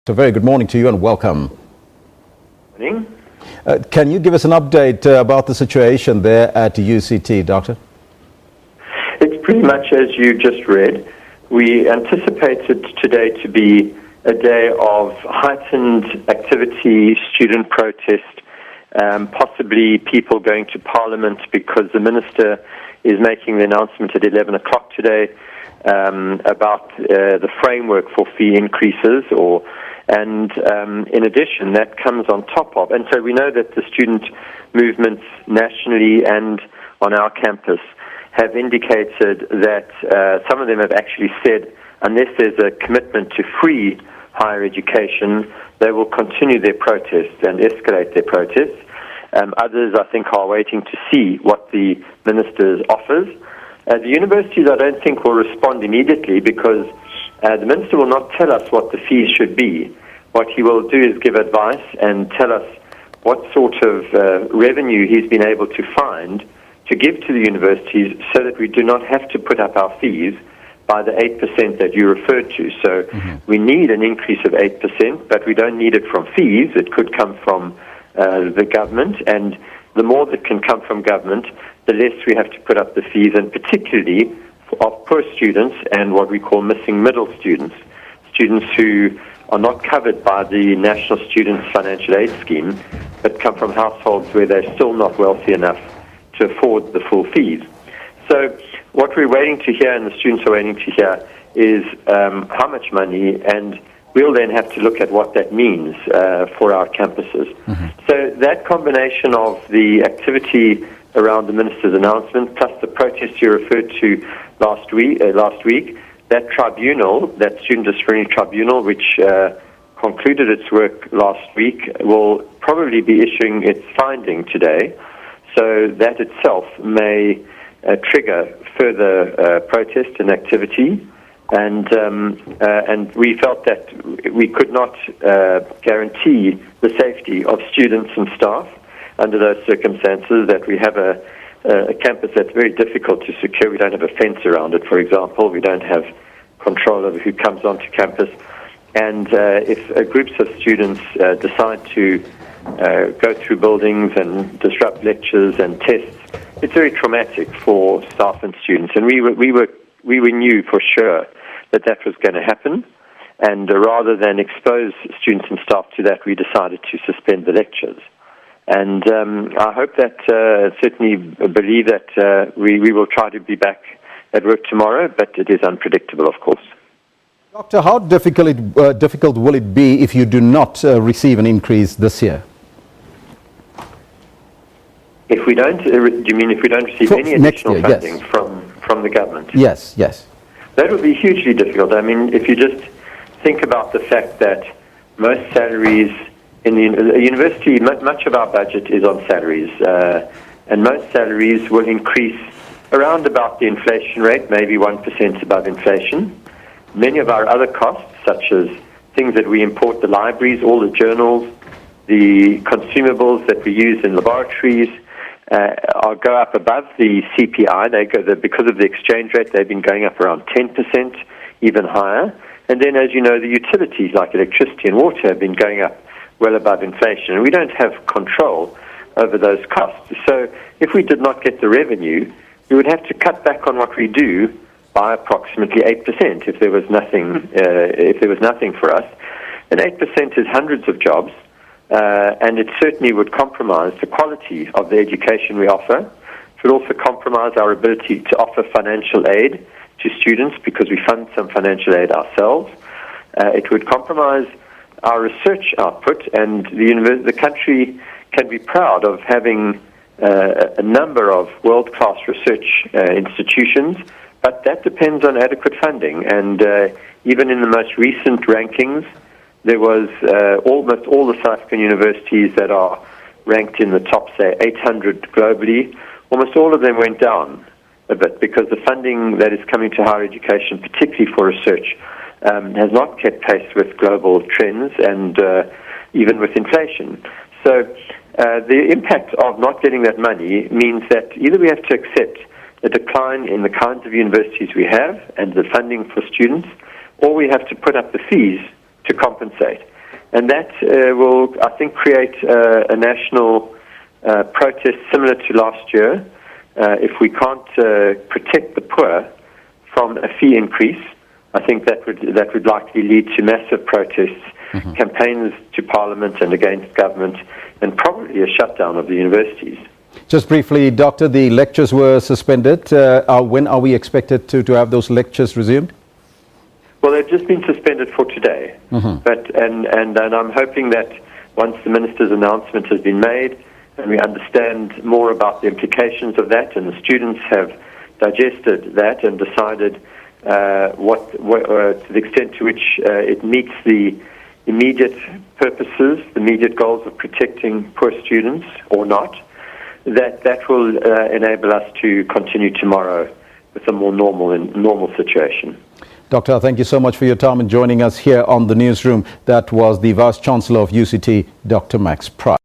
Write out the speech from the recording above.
So very good morning to you and welcome. Morning. Can you give us an update about the situation there at UCT, Doctor? It's pretty much as you just read. We anticipated today to be a day of heightened activity, student protest, possibly people going to Parliament because the Minister is making the announcement at 11 o'clock today about the framework for fee increases and in addition, that comes on top of, and so we know that the student movements nationally and on our campus have indicated that some of them have actually said unless there's a commitment to free higher education, they will continue their protests and escalate their protests. Others, I think, are waiting to see what the Minister offers. The universities, I don't think, will respond immediately because the Minister will not tell us what the fees should be. What he will do is give advice and tell us what sort of revenue he's been able to find to give to the universities so that we do not have to put up our fees by the 8% that you referred to. So we need an increase of 8%, but we don't need it from fees. It could come from the government, and the more that can come from government, the less we have to put up the fees, and particularly of poor students and what we call missing middle students, students who are not covered by the National Students Financial Aid Scheme, but come from households where they're still not wealthy enough to afford the full fees. So what we're waiting to hear, and the students are waiting to hear, is how much money, and we'll then have to look at what that means for our campuses. So that combination of the activity around the Minister's announcement, plus the protest you referred to last week, that tribunal, that Student Disciplinary Tribunal, which concluded its work last week, will probably be issuing its finding today. So that itself may trigger further protest and activity. And we felt that we could not guarantee the safety of students and staff under those circumstances, that we have a campus that's very difficult to secure. We don't have a fence around it, for example. We don't have control over who comes onto campus. And if groups of students decide to go through buildings and disrupt lectures and tests, it's very traumatic for staff and students. And we knew for sure that was going to happen. And rather than expose students and staff to that, we decided to suspend the lectures. And I hope that, certainly believe that we will try to be back at work tomorrow, but it is unpredictable, of course. Doctor, how difficult will it be if you do not receive an increase this year? If we don't, do you mean if we don't receive any additional funding from the government? Yes, yes. That would be hugely difficult. I mean, if you just think about the fact that most salaries in the university, much of our budget is on salaries, and most salaries will increase around about the inflation rate, maybe 1% above inflation. Many of our other costs, such as things that we import, the libraries, all the journals, the consumables that we use in laboratories, go up above the CPI. Because of the exchange rate, they've been going up around 10%, even higher. And then, as you know, the utilities like electricity and water have been going up well above inflation, and we don't have control over those costs. So if we did not get the revenue, we would have to cut back on what we do by approximately 8% if there was nothing for us. And 8% is hundreds of jobs, and it certainly would compromise the quality of the education we offer. It would also compromise our ability to offer financial aid to students because we fund some financial aid ourselves. It would compromise our research output, and the country can be proud of having a number of world-class research institutions, but that depends on adequate funding. And even in the most recent rankings, there was almost all the South African universities that are ranked in the top, say, 800 globally, almost all of them went down a bit because the funding that is coming to higher education, particularly for research, has not kept pace with global trends and even with inflation. So the impact of not getting that money means that either we have to accept a decline in the kinds of universities we have and the funding for students, or we have to put up the fees to compensate. And that will, I think, create a national protest similar to last year. If we can't protect the poor from a fee increase, I think that would likely lead to massive protests, campaigns to Parliament and against government, and probably a shutdown of the universities. Just briefly, Doctor, the lectures were suspended. When are we expected to have those lectures resumed? Well, they've just been suspended for today. But and I'm hoping that once the minister's announcement has been made and we understand more about the implications of that, and the students have digested that and decided to the extent to which it meets the immediate purposes, the immediate goals of protecting poor students or not, that will enable us to continue tomorrow with a more normal situation. Doctor, thank you so much for your time and joining us here on the newsroom. That was the Vice Chancellor of UCT, Dr. Max Price.